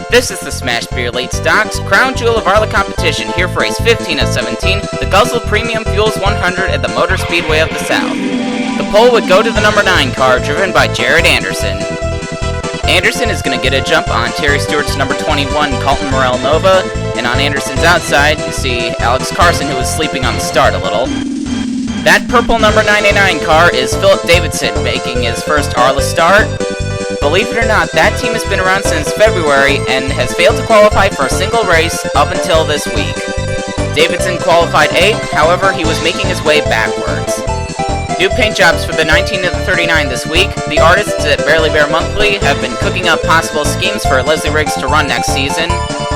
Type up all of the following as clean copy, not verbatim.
This is the Smash Beer Late Stocks, crown jewel of our competition, here for race 15 of 17, the Guzzle Premium Fuels 100 at the Motor Speedway of the South. The pole would go to the number 9 car, driven by Jared Anderson. Anderson is going to get a jump on Terry Stewart's number 21, Colton Morel Nova, and on Anderson's outside, you see Alex Carson, who was sleeping on the start a little. That purple number 99 car is Philip Davidson, making his first Arla start. Believe it or not, that team has been around since February and has failed to qualify for a single race up until this week. Davidson qualified 8th, however, he was making his way backwards. New paint jobs for the 19 of the 39 this week. The artists at Barely Bear Monthly have been cooking up possible schemes for Leslie Riggs to run next season.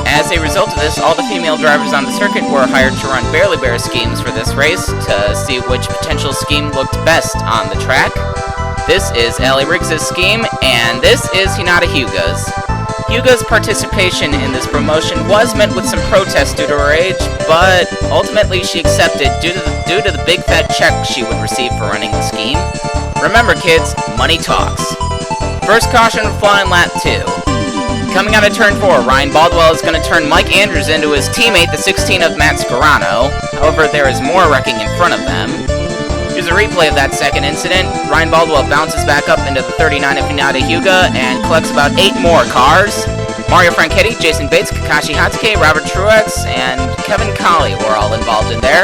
As a result of this, all the female drivers on the circuit were hired to run Barely Bear schemes for this race to see which potential scheme looked best on the track. This is Allie Riggs' scheme, and this is Hinata Hyuga's. Hyuga's participation in this promotion was met with some protest due to her age, but ultimately she accepted due to the big fat check she would receive for running the scheme. Remember kids, money talks. First caution would fly in lap 2. Coming out of turn 4, Ryan Baldwell is going to turn Mike Andrews into his teammate, the 16 of Matt Scarano. However, there is more wrecking in front of them. Here's a replay of that second incident. Ryan Baldwell bounces back up into the 39 of Hinata Hyuga and collects about 8 more cars. Mario Franchetti, Jason Bates, Kakashi Hatsuke, Robert Truex, and Kevin Colley were all involved in there.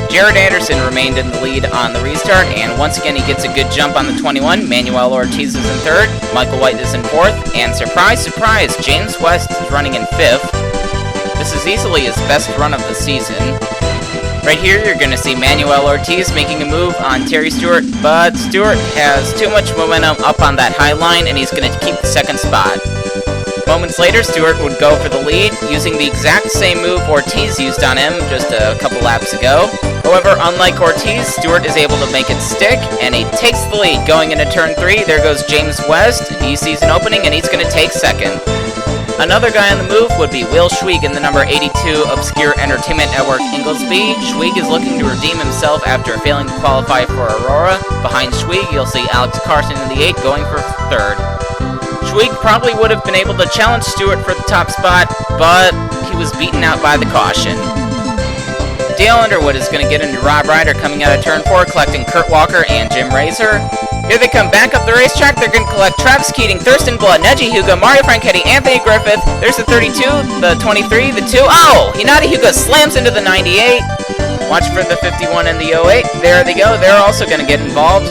Jared Anderson remained in the lead on the restart, and once again he gets a good jump on the 21. Manuel Ortiz is in 3rd, Michael White is in 4th, and surprise, surprise, James West is running in 5th. This is easily his best run of the season. Right here, you're going to see Manuel Ortiz making a move on Terry Stewart, but Stewart has too much momentum up on that high line, and he's going to keep the 2nd spot. Moments later, Stewart would go for the lead, using the exact same move Ortiz used on him just a couple laps ago. However, unlike Ortiz, Stewart is able to make it stick, and he takes the lead going into turn 3. There goes James West. He sees an opening, and he's going to take 2nd. Another guy on the move would be Will Schwig in the number 82 Obscure Entertainment Network Inglesby. Schwig is looking to redeem himself after failing to qualify for Aurora. Behind Schwig, you'll see Alex Carson in the 8 going for 3rd. Schwig probably would have been able to challenge Stewart for the top spot, but he was beaten out by the caution. Dale Underwood is going to get into Rob Ryder coming out of turn 4, collecting Kurt Walker and Jim Razor. Here they come back up the racetrack. They're going to collect Travis Keating, Thurston Blood, Neji Hyuga, Mario Franchetti, Anthony Griffith. There's the 32, the 23, the 2. Oh! Hinata Hyuga slams into the 98. Watch for the 51 and the 08. There they go. They're also going to get involved.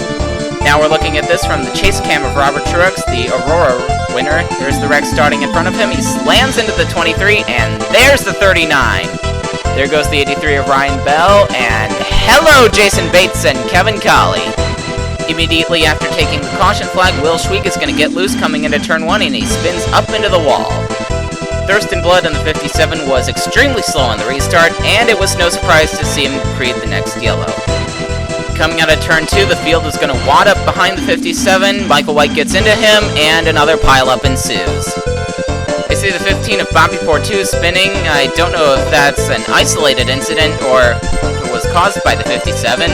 Now we're looking at this from the chase cam of Robert Truex, the Aurora winner. There's the wreck starting in front of him. He slams into the 23, and there's the 39. There goes the 83 of Ryan Bell, and hello, Jason Bates and Kevin Colley. Immediately after taking the caution flag, Will Schwig is going to get loose coming into turn 1, and he spins up into the wall. Thurston Blood in the 57 was extremely slow on the restart, and it was no surprise to see him create the next yellow. Coming out of turn 2, the field is going to wad up behind the 57. Michael White gets into him, and another pileup ensues. I see the 15 of Bobby Portu spinning. I don't know if that's an isolated incident or if it was caused by the 57.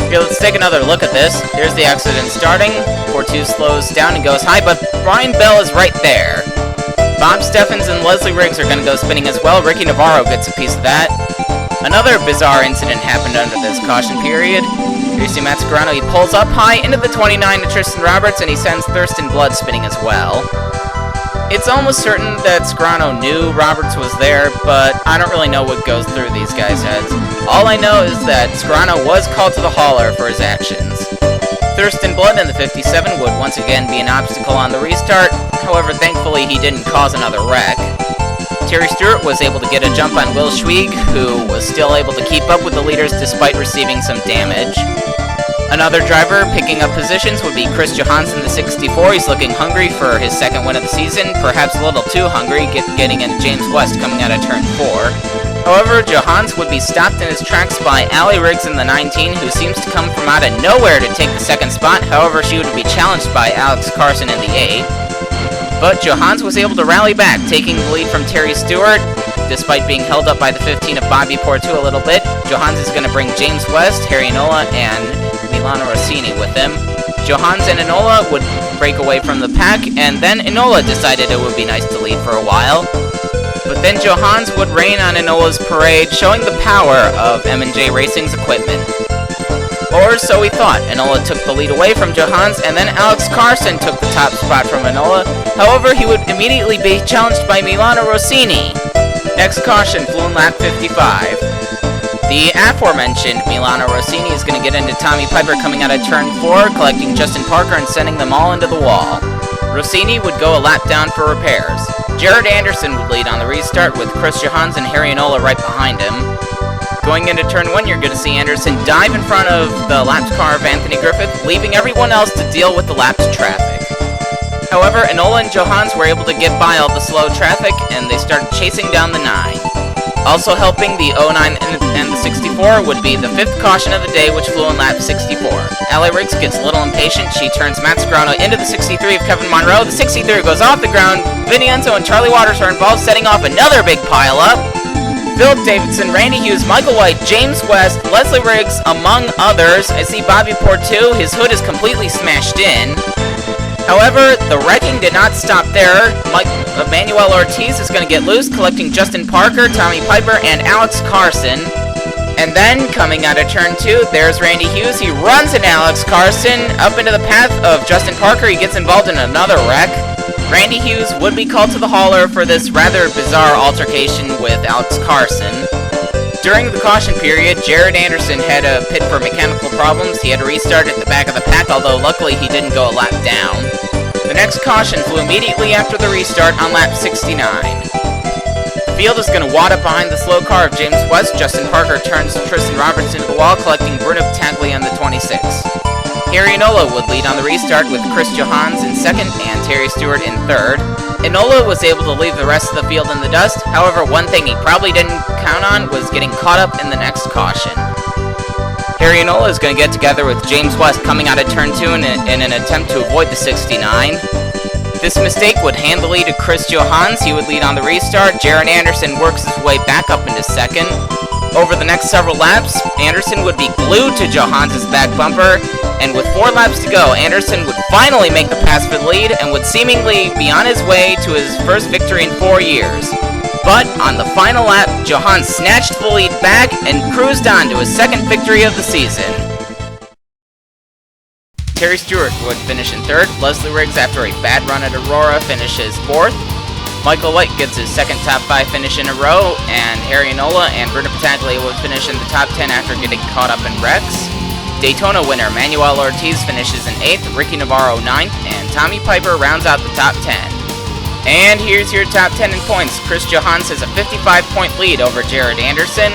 Here, let's take another look at this. Here's the accident starting. Portu slows down and goes high, but Ryan Bell is right there. Bob Steffens and Leslie Riggs are going to go spinning as well. Ricky Navarro gets a piece of that. Another bizarre incident happened under this caution period. Here you see Matt Scarano. He pulls up high into the 29 to Tristan Roberts, and he sends Thurston Blood spinning as well. It's almost certain that Scarano knew Roberts was there, but I don't really know what goes through these guys' heads. All I know is that Scarano was called to the hauler for his actions. Thurston Blood in the 57 would once again be an obstacle on the restart. However, thankfully he didn't cause another wreck. Terry Stewart was able to get a jump on Will Schwig, who was still able to keep up with the leaders despite receiving some damage. Another driver picking up positions would be Chris Johaanes in the 64. He's looking hungry for his 2nd win of the season, perhaps a little too hungry, getting into James West coming out of turn 4. However, Johaanes would be stopped in his tracks by Allie Riggs in the 19, who seems to come from out of nowhere to take the 2nd spot. However, she would be challenged by Alex Carson in the 8. But Johaanes was able to rally back, taking the lead from Terry Stewart. Despite being held up by the 15 of Bobby Portu a little bit, Johaanes is going to bring James West, Harry Nola, and Milano Rossini with him. Johaanes and Enola would break away from the pack, and then Enola decided it would be nice to lead for a while. But then Johaanes would rain on Enola's parade, showing the power of M&J Racing's equipment. Or so we thought. Enola took the lead away from Johaanes, and then Alex Carson took the top spot from Enola. However, he would immediately be challenged by Milano Rossini. Next caution flew in lap 55. The aforementioned Milano Rossini is going to get into Tommy Piper coming out of turn 4, collecting Justin Parker and sending them all into the wall. Rossini would go a lap down for repairs. Jared Anderson would lead on the restart with Chris Johaanes and Harry Enola right behind him. Going into turn 1, you're going to see Anderson dive in front of the lapped car of Anthony Griffith, leaving everyone else to deal with the lapped traffic. However, Enola and Johaanes were able to get by all the slow traffic, and they started chasing down the 9. Also helping the 09 and the 64 would be the 5th caution of the day, which flew in lap 64. Ally Riggs gets a little impatient. She turns Matt Sgrano into the 63 of Kevin Monroe. The 63 goes off the ground. Vinny Enzo and Charlie Waters are involved, setting off another big pileup. Philip Davidson, Randy Hughes, Michael White, James West, Leslie Riggs, among others. I see Bobby Portu. His hood is completely smashed in. However, the wrecking did not stop there. Emmanuel Ortiz is going to get loose, collecting Justin Parker, Tommy Piper, and Alex Carson. And then, coming out of turn 2, there's Randy Hughes. He runs into Alex Carson up into the path of Justin Parker. He gets involved in another wreck. Randy Hughes would be called to the hauler for this rather bizarre altercation with Alex Carson. During the caution period, Jared Anderson had a pit for mechanical problems. He had to restart at the back of the pack, although luckily he didn't go a lap down. The next caution flew immediately after the restart on lap 69. The field is going to wad up behind the slow car of James West. Justin Parker turns Tristan Roberts into the wall, collecting Bruno Battaglia on the 26. Harry Enola would lead on the restart with Chris Johaanes in 2nd and Terry Stewart in 3rd. Enola was able to leave the rest of the field in the dust. However, one thing he probably didn't count on was getting caught up in the next caution. Harry Enola is going to get together with James West coming out of turn 2 in an attempt to avoid the 69. This mistake would hand the lead to Chris Johaanes. He would lead on the restart. Jared Anderson works his way back up into 2nd. Over the next several laps, Anderson would be glued to Johaanes' back bumper, and with 4 laps to go, Anderson would finally make the pass for the lead and would seemingly be on his way to his first victory in 4 years. But on the final lap, Johaanes snatched the lead back and cruised on to his 2nd victory of the season. Terry Stewart would finish in 3rd. Leslie Riggs, after a bad run at Aurora, finishes 4th. Michael White gets his 2nd top 5 finish in a row, and Harry Enola and Bruno Battaglia would finish in the top 10 after getting caught up in wrecks. Daytona winner Manuel Ortiz finishes in 8th, Ricky Navarro 9th, and Tommy Piper rounds out the top 10. And here's your top 10 in points. Chris Johaanes has a 55-point lead over Jared Anderson.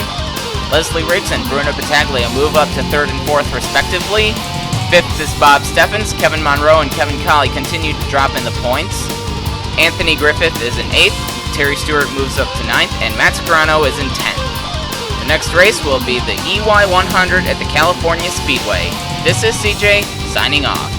Leslie Riggs and Bruno Battaglia move up to 3rd and 4th respectively. 5th is Bob Steffens. Kevin Monroe and Kevin Colley continue to drop in the points. Anthony Griffith is in 8th, Terry Stewart moves up to 9th, and Matt Sgrano is in 10th. The next race will be the EY 100 at the California Speedway. This is CJ, signing off.